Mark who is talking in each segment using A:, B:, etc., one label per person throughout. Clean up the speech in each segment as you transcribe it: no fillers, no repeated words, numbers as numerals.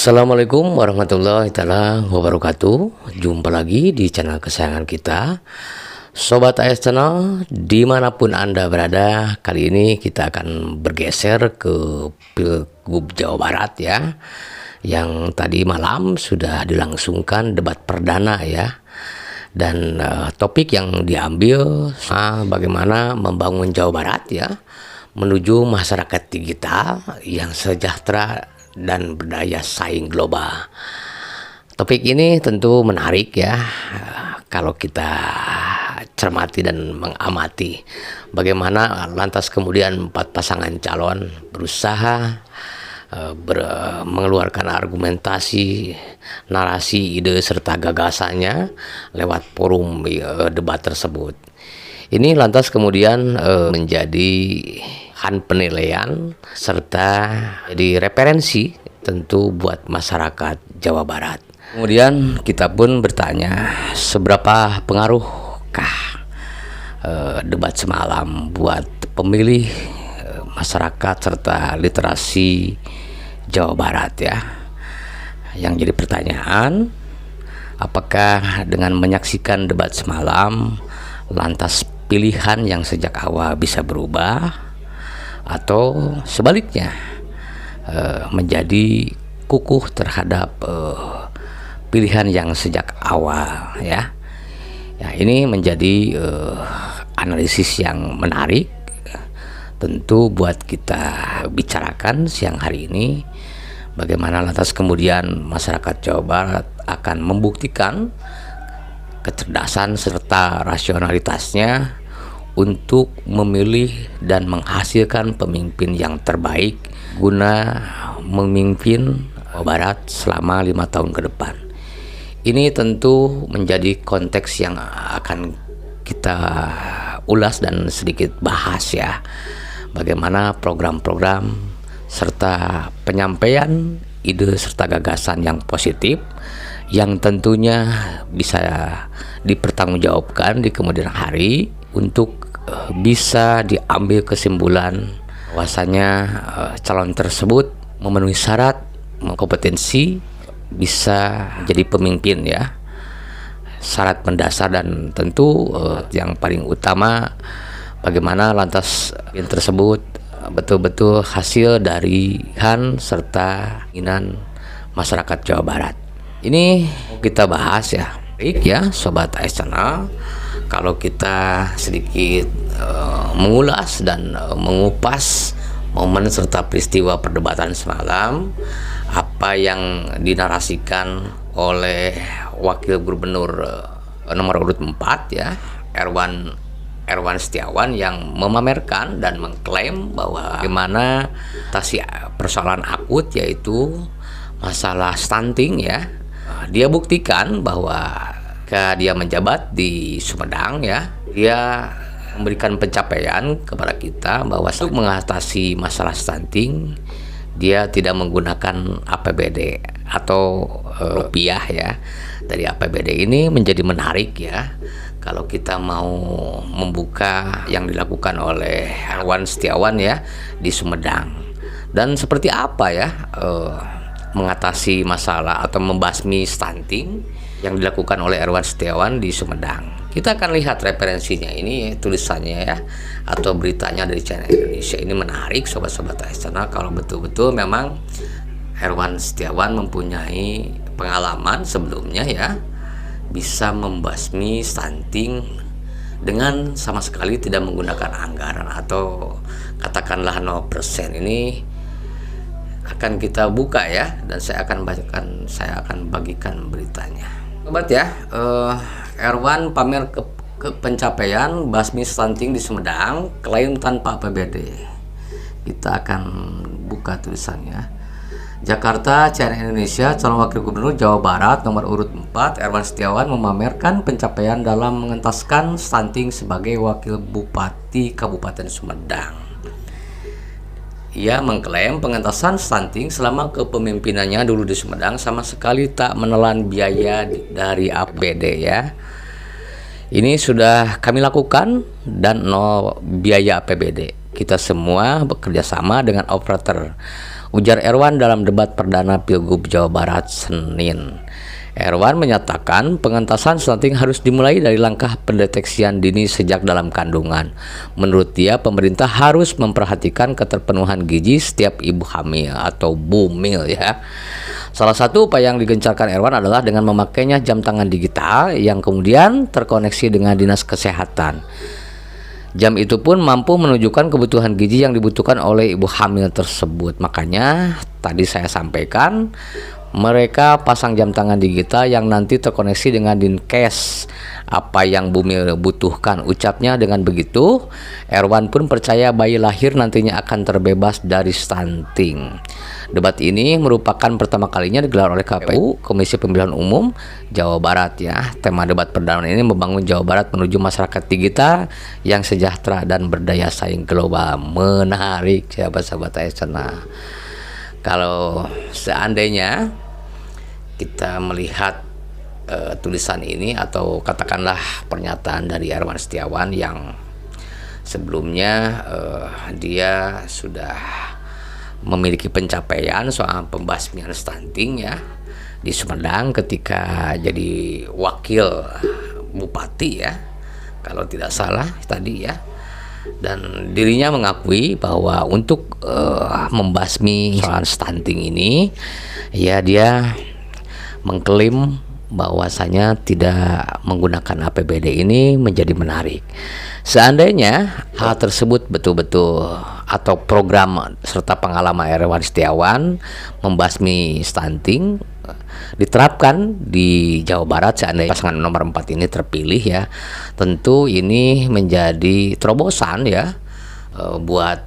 A: Assalamualaikum warahmatullahi taala wabarakatuh. Jumpa lagi di channel kesayangan kita, Sobat AS Channel, dimanapun Anda berada. Kali ini kita akan bergeser ke Pilgub Jawa Barat ya, yang tadi malam sudah dilangsungkan debat perdana ya. Dan topik yang diambil bagaimana membangun Jawa Barat ya, menuju masyarakat digital yang sejahtera dan berdaya saing global. Topik ini tentu menarik ya, kalau kita cermati dan mengamati bagaimana lantas kemudian 4 pasangan calon berusaha mengeluarkan argumentasi, narasi, ide serta gagasannya lewat forum debat tersebut. Ini lantas kemudian menjadi penilaian serta jadi referensi tentu buat masyarakat Jawa Barat. Kemudian kita pun bertanya, seberapa pengaruhkah debat semalam buat pemilih, masyarakat serta literasi Jawa Barat ya. Yang jadi pertanyaan, apakah dengan menyaksikan debat semalam lantas pilihan yang sejak awal bisa berubah, atau sebaliknya menjadi kukuh terhadap pilihan yang sejak awal ya. Ya, ini menjadi analisis yang menarik tentu buat kita bicarakan siang hari ini. Bagaimana lantas kemudian masyarakat Jawa Barat akan membuktikan kecerdasan serta rasionalitasnya untuk memilih dan menghasilkan pemimpin yang terbaik guna memimpin Jawa Barat selama 5 tahun ke depan. Ini tentu menjadi konteks yang akan kita ulas dan sedikit bahas ya. Bagaimana program-program serta penyampaian ide serta gagasan yang positif yang tentunya bisa dipertanggungjawabkan di kemudian hari untuk bisa diambil kesimpulan bahwasanya calon tersebut memenuhi syarat kompetensi bisa jadi pemimpin ya. Syarat mendasar dan tentu yang paling utama bagaimana lantas yang tersebut betul-betul hasil dari serta keinginan masyarakat Jawa Barat. Ini kita bahas ya. Baik ya Sobat AS Channel, kalau kita sedikit mengulas dan mengupas momen serta peristiwa perdebatan semalam, apa yang dinarasikan oleh Wakil Gubernur nomor urut 4 ya, Erwan Setiawan, yang memamerkan dan mengklaim bahwa bagaimana atasi persoalan akut yaitu masalah stunting ya. Dia buktikan bahwa ketika dia menjabat di Sumedang ya, dia memberikan pencapaian kepada kita bahwa untuk mengatasi masalah stunting dia tidak menggunakan APBD atau rupiah ya. Dari APBD ini menjadi menarik ya kalau kita mau membuka yang dilakukan oleh Erwan Setiawan ya di Sumedang. Dan seperti apa ya mengatasi masalah atau membasmi stunting yang dilakukan oleh Erwan Setiawan di Sumedang. Kita akan lihat referensinya ini, tulisannya ya, atau beritanya dari Channel Indonesia. Ini menarik sobat-sobat AS Channel, kalau betul-betul memang Erwan Setiawan mempunyai pengalaman sebelumnya ya, bisa membasmi stunting dengan sama sekali tidak menggunakan anggaran atau katakanlah 0%. Ini akan kita buka ya, dan saya akan bagikan beritanya. Sobat ya, Erwan pamer ke pencapaian basmi stunting di Sumedang, klaim tanpa APBD. Kita akan buka tulisannya. Jakarta, Channel Indonesia, calon wakil gubernur Jawa Barat nomor urut 4 Erwan Setiawan memamerkan pencapaian dalam mengentaskan stunting sebagai wakil bupati Kabupaten Sumedang. Ia mengklaim pengentasan stunting selama kepemimpinannya dulu di Sumedang sama sekali tak menelan biaya dari APBD ya. Ini sudah kami lakukan dan 0 biaya APBD. Kita semua bekerja sama dengan operator ujar Erwan dalam debat perdana Pilgub Jawa Barat Senin. Erwan menyatakan pengentasan stunting harus dimulai dari langkah pendeteksian dini sejak dalam kandungan. Menurut dia, pemerintah harus memperhatikan keterpenuhan gizi setiap ibu hamil atau bumil ya. Salah satu upaya yang digencarkan Erwan adalah dengan memakainya jam tangan digital yang kemudian terkoneksi dengan dinas kesehatan. Jam itu pun mampu menunjukkan kebutuhan gizi yang dibutuhkan oleh ibu hamil tersebut. Makanya tadi saya sampaikan mereka pasang jam tangan digital yang nanti terkoneksi dengan Dinkes apa yang bumil butuhkan, ucapnya. Dengan begitu, Erwan pun percaya bayi lahir nantinya akan terbebas dari stunting. Debat ini merupakan pertama kalinya digelar oleh KPU, Komisi Pemilihan Umum Jawa Barat ya. Tema debat perdana ini membangun Jawa Barat menuju masyarakat digital yang sejahtera dan berdaya saing global. Menarik ya sahabat Asana. Kalau seandainya kita melihat tulisan ini atau katakanlah pernyataan dari Erwan Setiawan yang sebelumnya dia sudah memiliki pencapaian soal pembasmian stunting ya di Sumedang ketika jadi wakil bupati ya, kalau tidak salah tadi ya. Dan dirinya mengakui bahwa untuk membasmi soal stunting ini ya dia mengklaim bahwasanya tidak menggunakan APBD ini menjadi menarik. Seandainya hal tersebut betul-betul atau program serta pengalaman Erwan Setiawan membasmi stunting diterapkan di Jawa Barat, seandainya pasangan nomor 4 ini terpilih ya, tentu ini menjadi terobosan ya buat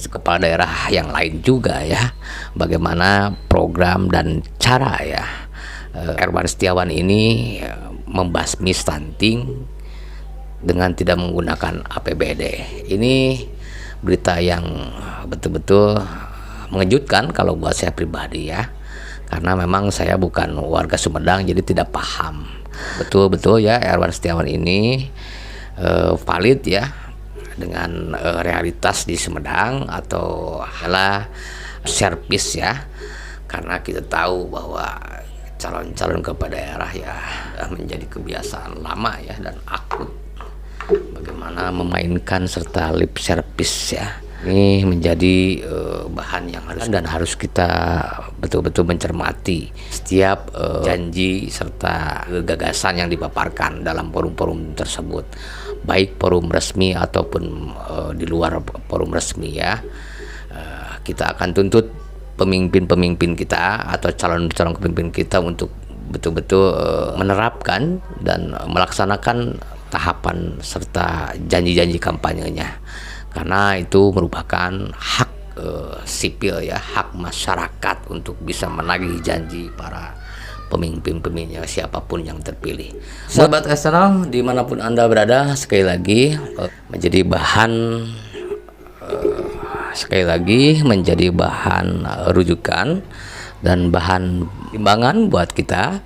A: kepala daerah yang lain juga ya, bagaimana program dan cara ya Erwan Setiawan ini membasmi stunting dengan tidak menggunakan APBD. Ini berita yang betul-betul mengejutkan kalau buat saya pribadi ya, karena memang saya bukan warga Sumedang jadi tidak paham betul-betul ya Erwan Setiawan ini valid ya dengan realitas di Sumedang atau adalah servis ya, karena kita tahu bahwa calon-calon kepala daerah ya menjadi kebiasaan lama ya dan akut bagaimana memainkan serta lip service ya. Ini menjadi bahan yang harus kita betul-betul mencermati setiap janji serta gagasan yang dipaparkan dalam forum-forum tersebut, baik forum resmi ataupun di luar forum resmi ya. Kita akan tuntut pemimpin-pemimpin kita atau calon-calon pemimpin kita untuk betul-betul menerapkan dan melaksanakan tahapan serta janji-janji kampanyenya, karena itu merupakan hak sipil ya, hak masyarakat untuk bisa menagih janji para pemimpin-pemimpinnya siapapun yang terpilih. Sahabat eksternal dimanapun Anda berada, sekali lagi menjadi bahan rujukan dan bahan timbangan buat kita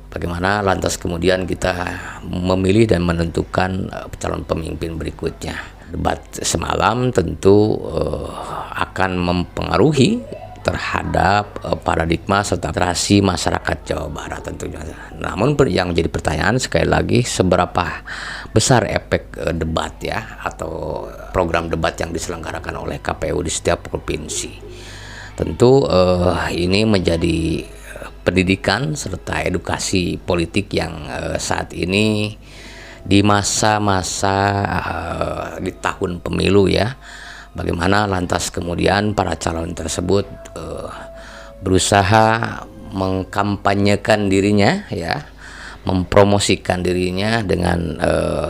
A: bagaimana lantas kemudian kita memilih dan menentukan calon pemimpin berikutnya. Debat semalam tentu akan mempengaruhi terhadap paradigma serta aspirasi masyarakat Jawa Barat tentunya. Namun yang menjadi pertanyaan sekali lagi, seberapa besar efek debat ya atau program debat yang diselenggarakan oleh KPU di setiap provinsi. Tentu ini menjadi pendidikan serta edukasi politik yang saat ini di masa-masa di tahun pemilu ya, bagaimana lantas kemudian para calon tersebut berusaha mengkampanyekan dirinya ya, mempromosikan dirinya dengan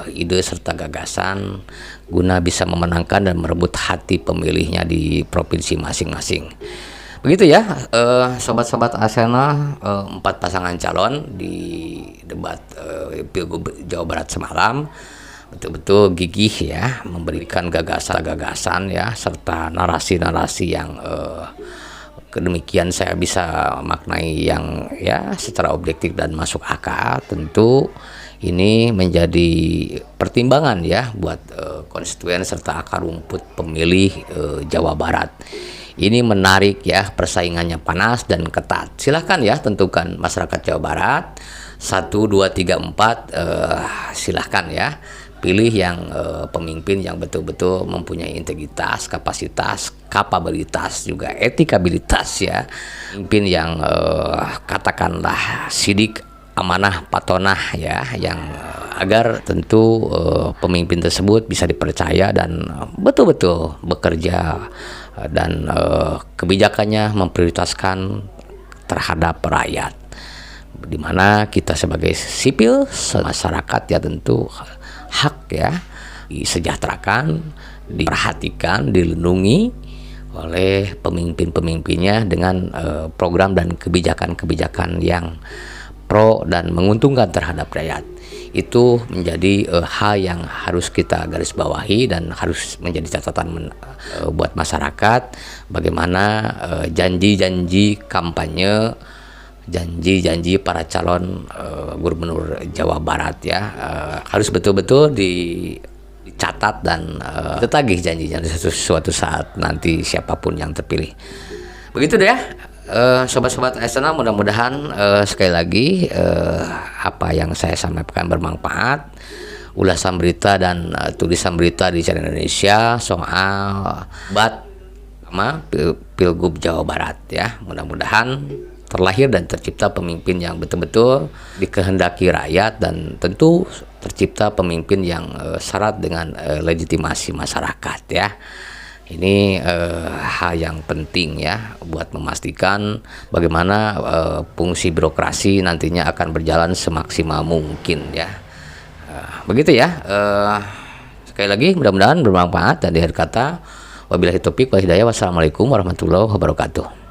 A: ide serta gagasan guna bisa memenangkan dan merebut hati pemilihnya di provinsi masing-masing. Begitu ya sobat-sobat Asena, 4 pasangan calon di debat Pilgub Jawa Barat semalam betul-betul gigih ya memberikan gagasan-gagasan ya serta narasi-narasi yang kedemikian saya bisa maknai yang ya secara objektif dan masuk akal. Tentu ini menjadi pertimbangan ya buat konstituen serta akar rumput pemilih Jawa Barat. Ini menarik ya, persaingannya panas dan ketat. Silahkan ya tentukan masyarakat Jawa Barat 1, 2, 3, 4, silahkan ya pilih yang pemimpin yang betul-betul mempunyai integritas, kapasitas, kapabilitas, juga etikabilitas ya. Pemimpin yang katakanlah sidik, amanah, patonah ya, yang agar tentu pemimpin tersebut bisa dipercaya dan betul-betul bekerja dan kebijakannya memprioritaskan terhadap rakyat, di mana kita sebagai sipil masyarakat ya tentu hak ya disejahterakan, diperhatikan, dilindungi oleh pemimpin-pemimpinnya dengan program dan kebijakan-kebijakan yang pro dan menguntungkan terhadap rakyat. Itu menjadi hal yang harus kita garis bawahi dan harus menjadi catatan buat masyarakat, bagaimana janji-janji kampanye, janji-janji para calon gubernur Jawa Barat ya, harus betul-betul dicatat dan ditagih janjinya suatu saat nanti siapapun yang terpilih. Begitu deh ya. Sobat-sobat eksternal, mudah-mudahan sekali lagi apa yang saya sampaikan bermanfaat. Ulasan berita dan tulisan berita di Channel Indonesia soal Pilgub Jawa Barat ya. Mudah-mudahan terlahir dan tercipta pemimpin yang betul-betul dikehendaki rakyat, dan tentu tercipta pemimpin yang syarat dengan legitimasi masyarakat ya. Ini hal yang penting ya buat memastikan bagaimana fungsi birokrasi nantinya akan berjalan semaksimal mungkin ya. Begitu ya. Sekali lagi mudah-mudahan bermanfaat, dan di akhir kata wabillahi taufik wal hidayah, wassalamualaikum warahmatullahi wabarakatuh.